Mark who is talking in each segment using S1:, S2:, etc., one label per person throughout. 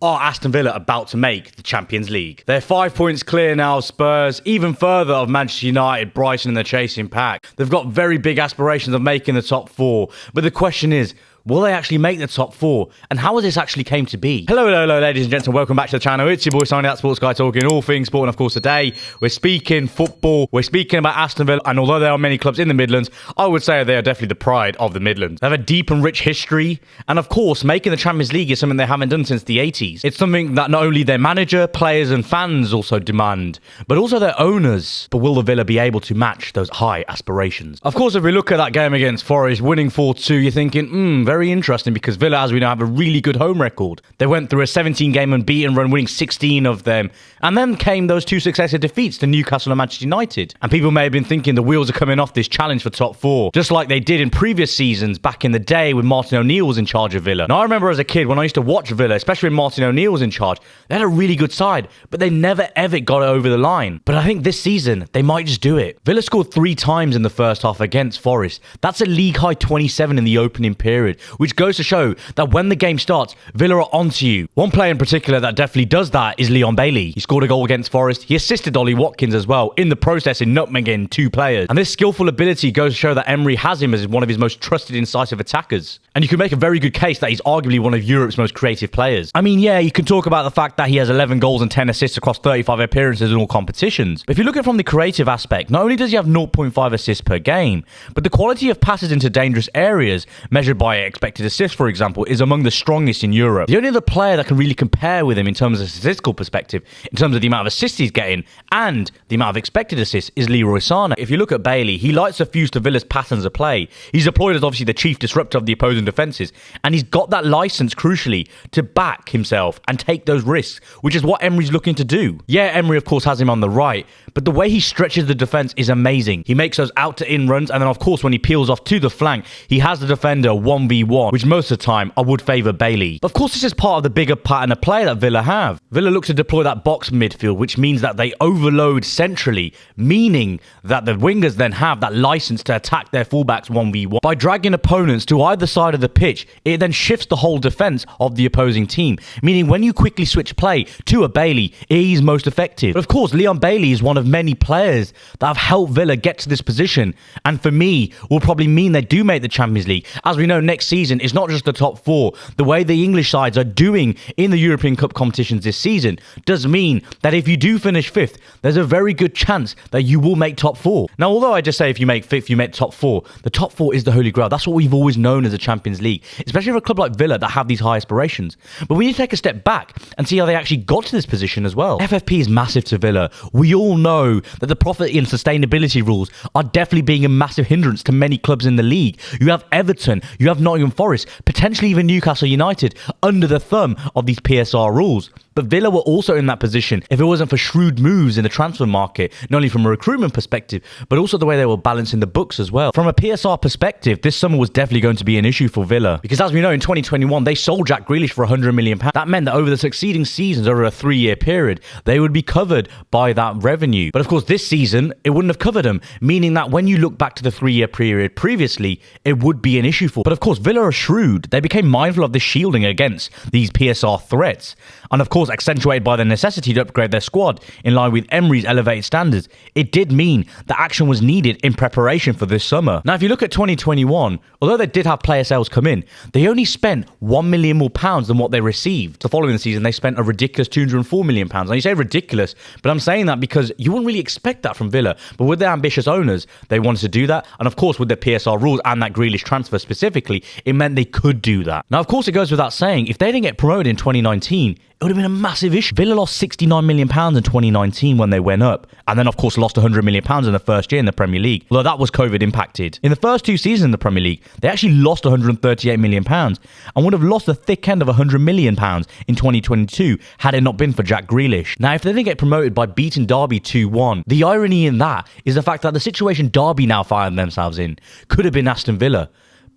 S1: Are Aston Villa about to make the Champions League? They're 5 points clear now of Spurs, even further of Manchester United, Brighton and the chasing pack. They've got very big aspirations of making the top four, but the question is, will they actually make the top four? And how has this actually came to be? Hello, ladies and gentlemen. Welcome back to the channel. It's your boy Sani-That sports guy talking all things sport. And of course, today we're speaking football. We're speaking about Aston Villa. And although there are many clubs in the Midlands, I would say they are definitely the pride of the Midlands. They have a deep and rich history. And of course, making the Champions League is something they haven't done since the 80s. It's something that not only their manager, players and fans also demand, but also their owners. But will the Villa be able to match those high aspirations? Of course, if we look at that game against Forest, winning 4-2, you're thinking, very interesting, because Villa, as we know, have a really good home record. They went through a 17-game unbeaten run, winning 16 of them. And then came those two successive defeats to Newcastle and Manchester United. And people may have been thinking the wheels are coming off this challenge for top four, just like they did in previous seasons back in the day when Martin O'Neill was in charge of Villa. Now, I remember as a kid when I used to watch Villa, especially when Martin O'Neill was in charge, they had a really good side, but they never ever got it over the line. But I think this season, they might just do it. Villa scored 3 times in the first half against Forest. That's a league high 27 in the opening period, which goes to show that when the game starts, Villa are onto you. One player in particular that definitely does that is Leon Bailey. He scored a goal against Forest. He assisted Ollie Watkins as well, in the process in nutmegging 2 players. And this skillful ability goes to show that Emery has him as one of his most trusted, incisive attackers. And you can make a very good case that he's arguably one of Europe's most creative players. I mean, yeah, you can talk about the fact that he has 11 goals and 10 assists across 35 appearances in all competitions. But if you look at it from the creative aspect, not only does he have 0.5 assists per game, but the quality of passes into dangerous areas, measured by expected assists, for example, is among the strongest in Europe. The only other player that can really compare with him in terms of a statistical perspective, in terms of the amount of assists he's getting and the amount of expected assists, is Leroy Sane. If you look at Bailey, he likes to fuse to Villa's patterns of play. He's deployed as obviously the chief disruptor of the opposing defences, and he's got that license, crucially, to back himself and take those risks, which is what Emery's looking to do. Yeah, Emery of course has him on the right, but the way he stretches the defence is amazing. He makes those out to in runs, and then of course when he peels off to the flank, he has the defender 1v1, which most of the time I would favour Bailey. But of course this is part of the bigger pattern of play that Villa have. Villa looks to deploy that box midfield, which means that they overload centrally, meaning that the wingers then have that license to attack their fullbacks 1v1. By dragging opponents to either side of the pitch, it then shifts the whole defence of the opposing team, meaning when you quickly switch play to a Bailey, he's most effective. But of course, Leon Bailey is one of many players that have helped Villa get to this position, and for me, will probably mean they do make the Champions League. As we know, next season, it's not just the top four. The way the English sides are doing in the European Cup competitions this season does mean that if you do finish 5th, there's a very good chance that you will make top 4. Now, although I just say if you make 5th, you make top 4, the top 4 is the holy grail. That's what we've always known as a Champions League, especially for a club like Villa that have these high aspirations. But we need to take a step back and see how they actually got to this position as well. FFP is massive to Villa. We all know that the profit and sustainability rules are definitely being a massive hindrance to many clubs in the league. You have Everton, you have Nottingham Forest, potentially even Newcastle United under the thumb of these PSR rules. But Villa were also in that position if it wasn't for shrewd moves in the transfer market, not only from a recruitment perspective, but also the way they were balancing the books as well. From a PSR perspective, this summer was definitely going to be an issue for Villa, because as we know, in 2021, they sold Jack Grealish for £100 million. That meant that over the succeeding seasons, over a 3-year period, they would be covered by that revenue. But of course, this season, it wouldn't have covered them, meaning that when you look back to the 3-year period previously, it would be an issue for. But of course, Villa are shrewd. They became mindful of this shielding against these PSR threats. And of course, accentuated by the necessity to upgrade their squad in line with Emery's elevated standards, it did mean that action was needed in preparation for this summer. Now, if you look at 2021, although they did have player sales come in, they only spent £1 million more than what they received. So following the season, they spent a ridiculous £204 million. Now, you say ridiculous, but I'm saying that because you wouldn't really expect that from Villa. But with their ambitious owners, they wanted to do that. And of course, with their PSR rules and that Grealish transfer specifically, it meant they could do that. Now, of course, it goes without saying, if they didn't get promoted in 2019, it would have been a massive issue. Villa lost £69 million in 2019 when they went up, and then of course lost £100 million in the first year in the Premier League, although that was COVID impacted. In the first 2 seasons in the Premier League, they actually lost £138 million and would have lost the thick end of £100 million in 2022 had it not been for Jack Grealish. Now, if they didn't get promoted by beating Derby 2-1, the irony in that is the fact that the situation Derby now find themselves in could have been Aston Villa.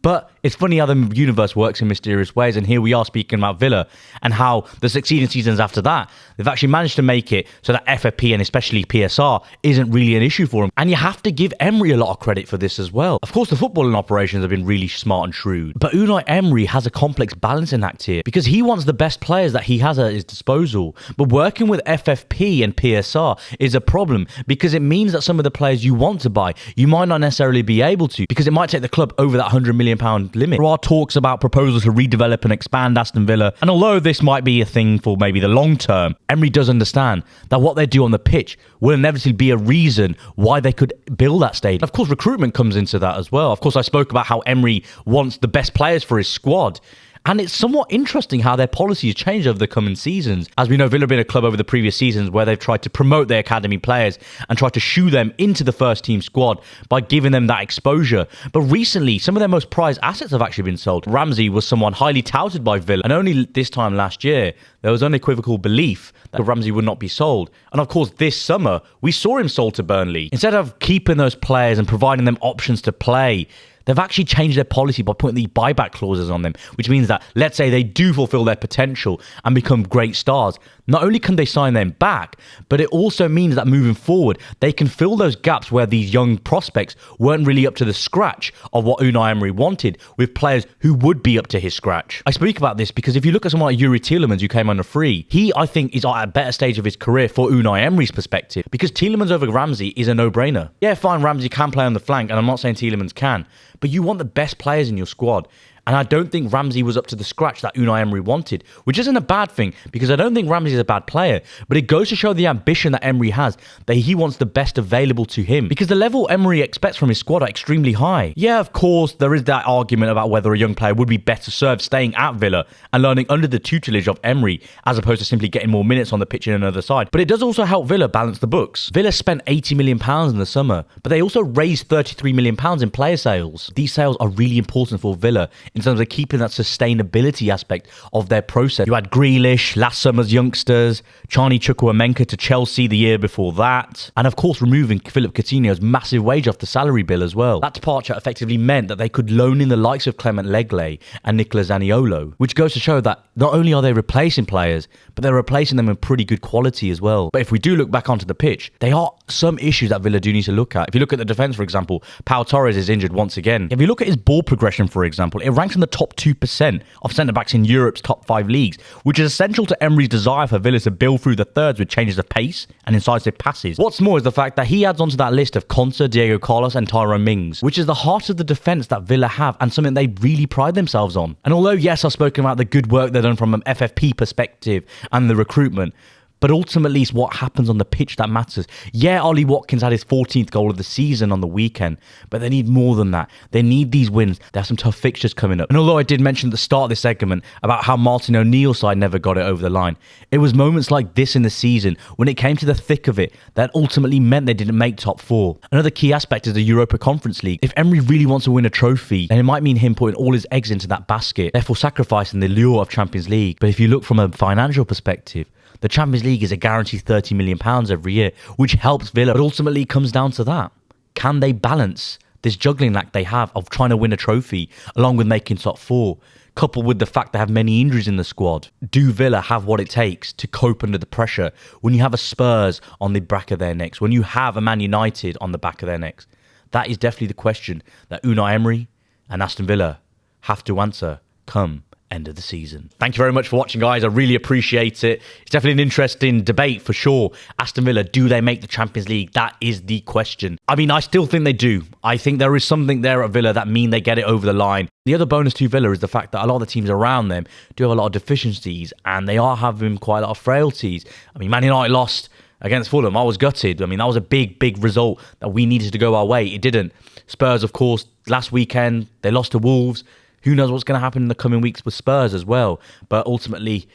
S1: But it's funny how the universe works in mysterious ways, and here we are speaking about Villa and how the succeeding seasons after that, they've actually managed to make it so that FFP and especially PSR isn't really an issue for them. And you have to give Emery a lot of credit for this as well. Of course, the footballing operations have been really smart and shrewd, but Unai Emery has a complex balancing act here because he wants the best players that he has at his disposal. But working with FFP and PSR is a problem because it means that some of the players you want to buy, you might not necessarily be able to because it might take the club over that £100 million limit. There are talks about proposals to redevelop and expand Aston Villa, and although this might be a thing for maybe the long term, Emery does understand that what they do on the pitch will inevitably be a reason why they could build that stadium. Of course, recruitment comes into that as well. Of course, I spoke about how Emery wants the best players for his squad. And it's somewhat interesting how their policy has changed over the coming seasons. As we know, Villa have been a club over the previous seasons where they've tried to promote their academy players and tried to shoo them into the first team squad by giving them that exposure. But recently, some of their most prized assets have actually been sold. Ramsey was someone highly touted by Villa, and only this time last year, there was unequivocal belief that Ramsey would not be sold. And of course, this summer, we saw him sold to Burnley. Instead of keeping those players and providing them options to play, they've actually changed their policy by putting the buyback clauses on them, which means that, let's say they do fulfill their potential and become great stars, not only can they sign them back, but it also means that moving forward, they can fill those gaps where these young prospects weren't really up to the scratch of what Unai Emery wanted with players who would be up to his scratch. I speak about this because if you look at someone like Yuri Tielemans, who came on a free, he, I think, is at a better stage of his career for Unai Emery's perspective because Tielemans over Ramsey is a no-brainer. Yeah, fine, Ramsey can play on the flank, and I'm not saying Tielemans can, but you want the best players in your squad. And I don't think Ramsey was up to the scratch that Unai Emery wanted, which isn't a bad thing because I don't think Ramsey is a bad player, but it goes to show the ambition that Emery has, that he wants the best available to him because the level Emery expects from his squad are extremely high. Yeah, of course, there is that argument about whether a young player would be better served staying at Villa and learning under the tutelage of Emery as opposed to simply getting more minutes on the pitch in another side. But it does also help Villa balance the books. Villa spent £80 million in the summer, but they also raised £33 million in player sales. These sales are really important for Villa in terms of keeping that sustainability aspect of their process. You had Grealish, last summer's youngsters, Chani Chukwuemeka to Chelsea the year before that, and of course removing Philip Coutinho's massive wage off the salary bill as well. That departure effectively meant that they could loan in the likes of Clement Lenglet and Nicola Zaniolo, which goes to show that not only are they replacing players, but they're replacing them in pretty good quality as well. But if we do look back onto the pitch, there are some issues that Villa do need to look at. If you look at the defence, for example, Pau Torres is injured once again. If you look at his ball progression, for example, it ranks in the top 2% of centre-backs in Europe's top 5 leagues, which is essential to Emery's desire for Villa to build through the thirds with changes of pace and incisive passes. What's more is the fact that he adds onto that list of Konsa, Diego Carlos and Tyrone Mings, which is the heart of the defence that Villa have and something they really pride themselves on. And although, yes, I've spoken about the good work they've done from an FFP perspective and the recruitment, but ultimately it's what happens on the pitch that matters. Yeah, Ollie Watkins had his 14th goal of the season on the weekend, but they need more than that. They need these wins. They have some tough fixtures coming up. And although I did mention at the start of this segment about how Martin O'Neill's side never got it over the line, it was moments like this in the season when it came to the thick of it that ultimately meant they didn't make top 4. Another key aspect is the Europa Conference League. If Emery really wants to win a trophy, then it might mean him putting all his eggs into that basket, therefore sacrificing the lure of Champions League. But if you look from a financial perspective, the Champions League is a guaranteed £30 million every year, which helps Villa. But ultimately, it comes down to that. Can they balance this juggling act they have of trying to win a trophy along with making top 4, coupled with the fact they have many injuries in the squad? Do Villa have what it takes to cope under the pressure when you have a Spurs on the back of their necks, when you have a Man United on the back of their necks? That is definitely the question that Unai Emery and Aston Villa have to answer come end of the season. Thank you very much for watching, guys. I really appreciate it. It's definitely an interesting debate for sure. Aston Villa, do they make the Champions League? That is the question. I mean, I still think they do. I think there is something there at Villa that mean they get it over the line. The other bonus to Villa is the fact that a lot of the teams around them do have a lot of deficiencies and they are having quite a lot of frailties. I mean, Man United lost against Fulham. I was gutted. I mean, that was a big result that we needed to go our way. It didn't. Spurs, of course, last weekend, they lost to Wolves. Who knows what's going to happen in the coming weeks with Spurs as well. But ultimately,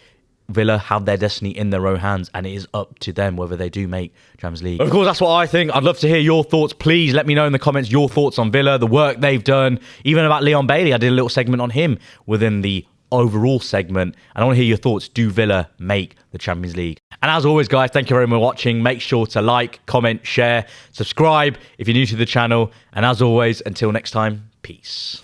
S1: Villa have their destiny in their own hands, and it is up to them whether they do make Champions League. Of course, that's what I think. I'd love to hear your thoughts. Please let me know in the comments your thoughts on Villa, the work they've done, even about Leon Bailey. I did a little segment on him within the overall segment, and I want to hear your thoughts. Do Villa make the Champions League? And as always, guys, thank you very much for watching. Make sure to like, comment, share, subscribe if you're new to the channel. And as always, until next time, peace.